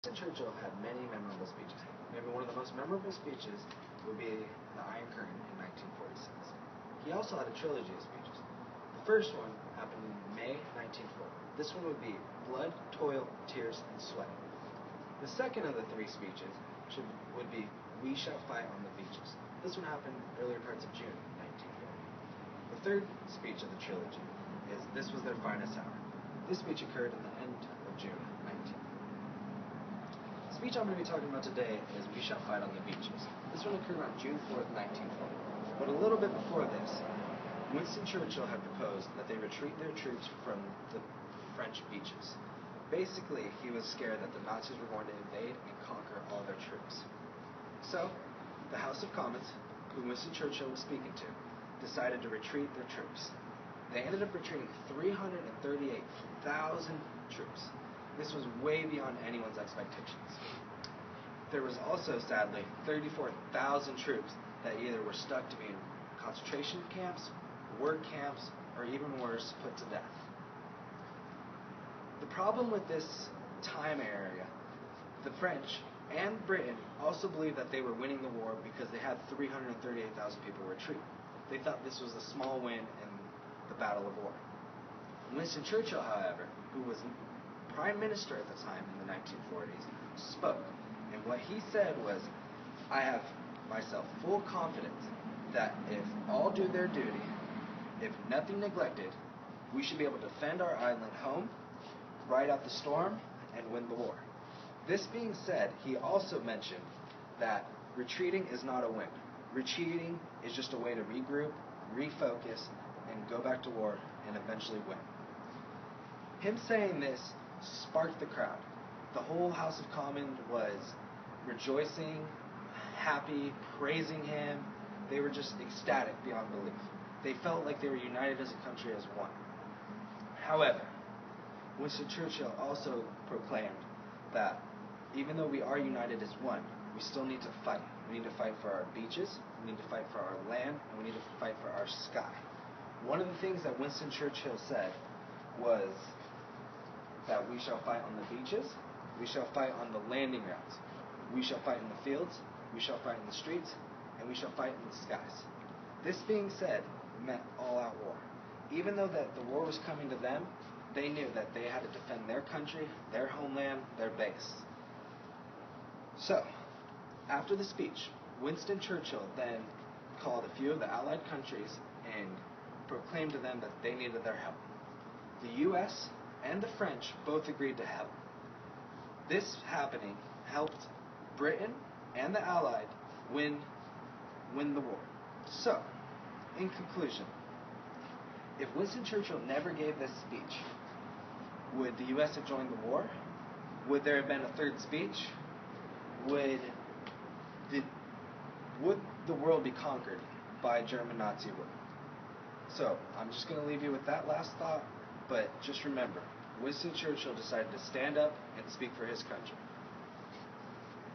Winston Churchill had many memorable speeches. Maybe one of the most memorable speeches would be the Iron Curtain in 1946. He also had a trilogy of speeches. The first one happened in May 1940. This one would be Blood, Toil, Tears, and Sweat. The second of the three speeches would be We Shall Fight on the Beaches. This one happened earlier parts of June 1940. The third speech of the trilogy is This Was Their Finest Hour. This speech occurred in the end of June 1940. The speech I'm going to be talking about today is We Shall Fight on the Beaches. This one occurred on June 4th, 1940. But a little bit before this, Winston Churchill had proposed that they retreat their troops from the French beaches. Basically, he was scared that the Nazis were going to invade and conquer all their troops. So, the House of Commons, who Winston Churchill was speaking to, decided to retreat their troops. They ended up retreating 338,000 troops. This was way beyond anyone's expectations. There was also, sadly, 34,000 troops that either were stuck to be in concentration camps, work camps, or even worse, put to death. The problem with this time area, the French and Britain also believed that they were winning the war because they had 338,000 people retreat. They thought this was a small win in the Battle of War. Winston Churchill, however, who was Prime Minister at the time in the 1940s, spoke. And what he said was, I have myself full confidence that if all do their duty, if nothing neglected, we should be able to defend our island home, ride out the storm, and win the war. This being said, he also mentioned that retreating is not a win. Retreating is just a way to regroup, refocus, and go back to war and eventually win. Him saying this sparked the crowd. The whole House of Commons was rejoicing, happy, praising him. They were just ecstatic beyond belief. They felt like they were united as a country as one. However, Winston Churchill also proclaimed that even though we are united as one, we still need to fight. We need to fight for our beaches, we need to fight for our land, and we need to fight for our sky. One of the things that Winston Churchill said was that we shall fight on the beaches, we shall fight on the landing grounds, we shall fight in the fields, we shall fight in the streets, and we shall fight in the skies. This being said, meant all-out war. Even though that the war was coming to them, they knew that they had to defend their country, their homeland, their base. So, after the speech, Winston Churchill then called a few of the Allied countries and proclaimed to them that they needed their help. The U.S. and the French both agreed to help. This happening helped Britain and the Allied win the war. So, in conclusion, if Winston Churchill never gave this speech, would the U.S. have joined the war? Would there have been a third speech? Would the world be conquered by German Nazi rule? So, I'm just going to leave you with that last thought, but just remember, Winston Churchill decided to stand up and speak for his country.